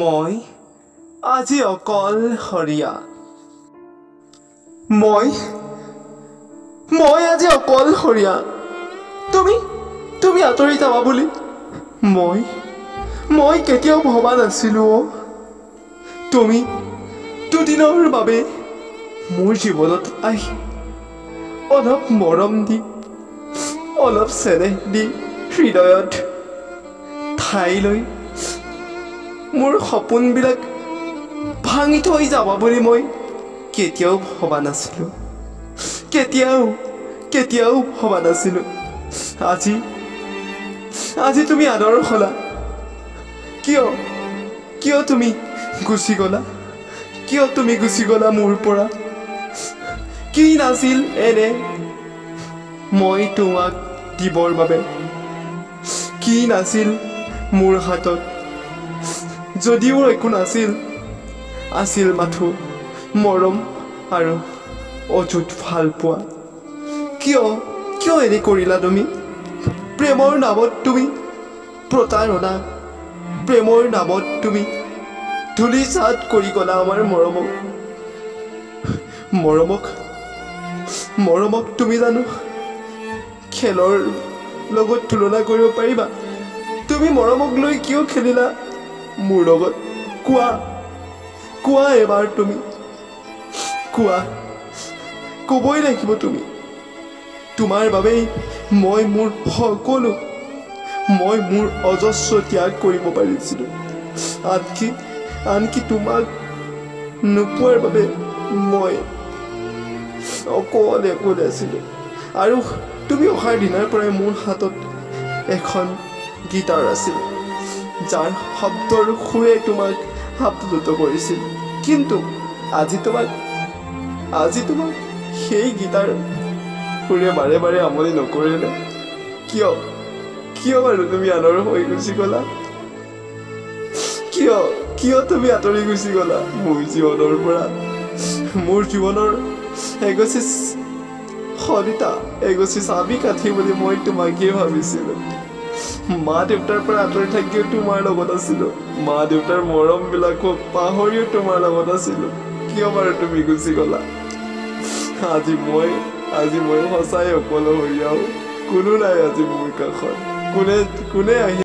মই আজি অকলশৰীয়া মই আজি অকলশৰীয়া তুমি আঁতৰি যাবা বুলি মই কেতিয়াও ভবা নাছিলো তুমি দুদিনৰ বাবে মোৰ জীৱনত আহি অলপ মৰম দি অলপ চেনেহ দি হৃদয়ত ঠাই লৈ মোৰ সপোনবিলাক ভাঙি থৈ যাবা বুলি মই কেতিয়াও ভবা নাছিলো কেতিয়াও ভবা নাছিলো আজি তুমি আদৰ হলা কিয় তুমি গুচি গলা মোৰ পৰা কি নাছিল এনে মই তোমাক দিবৰ বাবে কি নাছিল মোৰ হাতত যদিও একো নাছিল আছিল মাথো মৰম আৰু অযুত ভাল পোৱা কিয় এনে কৰিলা তুমি প্ৰেমৰ নামত তুমি প্ৰতাৰণা প্ৰেমৰ নামত তুমি ধূলিসাৎ কৰি গলা আমাৰ মৰমক তুমি জানো খেলৰ লগত তুলনা কৰিব পাৰিবা তুমি মৰমক লৈ কিয় খেলিলা মোৰ লগত কোৱা এবাৰ তুমি ক'বই লাগিব তুমি তোমাৰ বাবেই মই মোৰ অজস্ৰ ত্যাগ কৰিব পাৰিছিলো আনকি তোমাক নোপোৱাৰ বাবে মই অকলে আছিলো আৰু তুমি অহাৰ দিনাৰ পৰাই মোৰ হাতত এখন গীটাৰ আছিল যাৰ শব্দৰ সুৰে তোমাক আপ্লুত কৰিছিল কিন্তু আজি তোমাক সেই গীটাৰ সুৰে বাৰে বাৰে আমনি নকৰিলে কিয় বাৰু তুমি আনৰ হৈ গুচি গলা কিয় তুমি আঁতৰি গুচি গলা মোৰ জীৱনৰ পৰা মোৰ জীৱনৰ এগছি সৰিতা এগছি চাবি কাঠি বুলি মই তোমাকেই ভাবিছিলো মা দেউতাৰ পৰা আঁতৰি থাকিও তোমাৰ লগত আছিলো মা দেউতাৰ মৰম বিলাকক পাহৰিও তোমাৰ লগত আছিলো কিয় বাৰু তুমি গুচি গলা আজি মই সঁচাই অকলশৰীয়া কোনো নাই আজি মোৰ কাষত কোনে আহি